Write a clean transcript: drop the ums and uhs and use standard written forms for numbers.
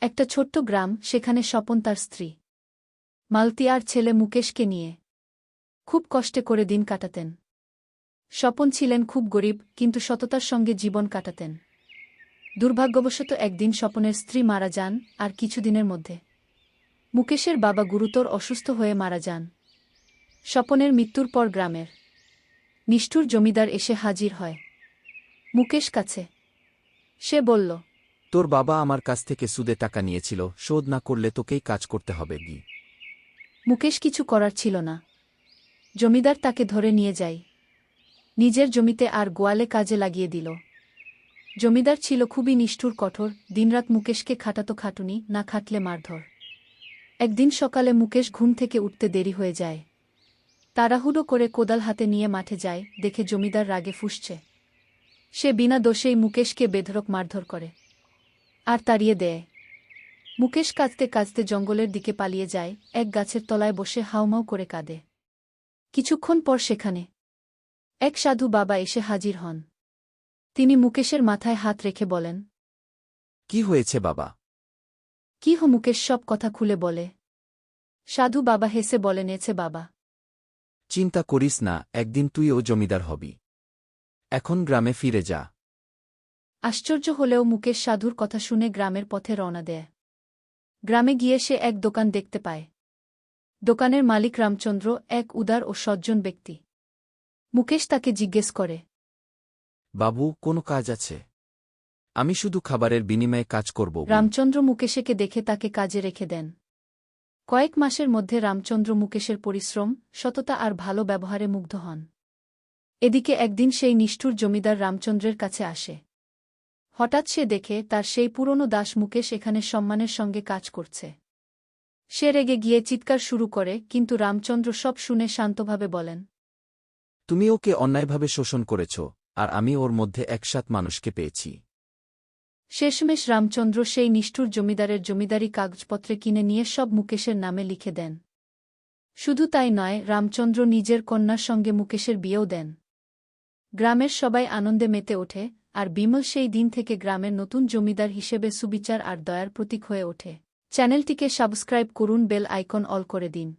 একটা ছোট্ট গ্রাম, সেখানে স্বপন তার স্ত্রী মালতী আর ছেলে মুকেশকে নিয়ে খুব কষ্টে করে দিন কাটাতেন। স্বপন ছিলেন খুব গরিব, কিন্তু সততার সঙ্গে জীবন কাটাতেন। দুর্ভাগ্যবশত একদিন স্বপনের স্ত্রী মারা যান, আর কিছুদিনের মধ্যে মুকেশের বাবা গুরুতর অসুস্থ হয়ে মারা যান। স্বপনের মৃত্যুর পর গ্রামের নিষ্ঠুর জমিদার এসে হাজির হয় মুকেশ কাছে। সে বলল, তোর বাবা আমার কাছ থেকে সুদে টাকা নিয়েছিল, শোধ না করলে তোকেই কাজ করতে হবে। মুকেশ কিছু করার ছিল না। জমিদার তাকে ধরে নিয়ে যায়, নিজের জমিতে আর গোয়ালে কাজে লাগিয়ে দিল। জমিদার ছিল খুবই নিষ্ঠুর, কঠোর, দিনরাত মুকেশকে খাটাতো, খাটুনি না খাটলে মারধর। একদিন সকালে মুকেশ ঘুম থেকে উঠতে দেরি হয়ে যায়। তাড়াহুড়ো করে কোদাল হাতে নিয়ে মাঠে যায়, দেখে জমিদার রাগে ফুঁসছে। সে বিনা দোষেই মুকেশকে বেধড়ক মারধর করে আর তাড়িয়ে দেয়। মুকেশ কাঁদতে কাঁদতে জঙ্গলের দিকে পালিয়ে যায়, এক গাছের তলায় বসে হাউমাউ করে কাঁদে। কিছুক্ষণ পর সেখানে এক সাধু বাবা এসে হাজির হন। তিনি মুকেশের মাথায় হাত রেখে বলেন, কি হয়েছে বাবা? কি হো? মুকেশ সব কথা খুলে বলে। সাধু বাবা হেসে বলেন, এছে বাবা, চিন্তা করিস না, একদিন তুইও জমিদার হবি। এখন গ্রামে ফিরে যা। আশ্চর্য হলেও মুকেশ সাধুর কথা শুনে গ্রামের পথে রওনা দেয়। গ্রামে গিয়ে সে এক দোকান দেখতে পায়। দোকানের মালিক রামচন্দ্র, এক উদার ও সজ্জন ব্যক্তি। মুকেশ তাকে জিজ্ঞেস করে, বাবু, কোনো কাজ আছে? আমি শুধু খাবারের বিনিময়ে কাজ করব। রামচন্দ্র মুকেশকে দেখে তাকে কাজে রেখে দেন। কয়েক মাসের মধ্যে রামচন্দ্র মুকেশের পরিশ্রম, সততা আর ভালো ব্যবহারে মুগ্ধ হন। এদিকে একদিন সেই নিষ্ঠুর জমিদার রামচন্দ্রের কাছে আসে। হঠাৎ সে দেখে তার সেই পুরনো দাস মুকেশ এখানে সম্মানের সঙ্গে কাজ করছে। সে রেগে গিয়ে চিৎকার শুরু করে, কিন্তু রামচন্দ্র সব শুনে শান্তভাবে বলেন, তুমি ওকে অন্যায়ভাবে শোষণ করেছ, আর আমি ওর মধ্যে একসাথ মানুষকে পেয়েছি। শেষমেশ রামচন্দ্র সেই নিষ্ঠুর জমিদারের জমিদারি কাগজপত্রে কিনে নিয়ে সব মুকেশের নামে লিখে দেন। শুধু তাই নয়, রামচন্দ্র নিজের কন্যার সঙ্গে মুকেশের বিয়েও দেন। গ্রামের সবাই আনন্দে মেতে ওঠে, আর বিমল সেই দিন থেকে গ্রামের নতুন জমিদার হিসেবে সুবিচার আর দয়ার প্রতীক হয়ে ওঠে। চ্যানেলটিকে সাবস্ক্রাইব করুন, বেল আইকন অল করে দিন।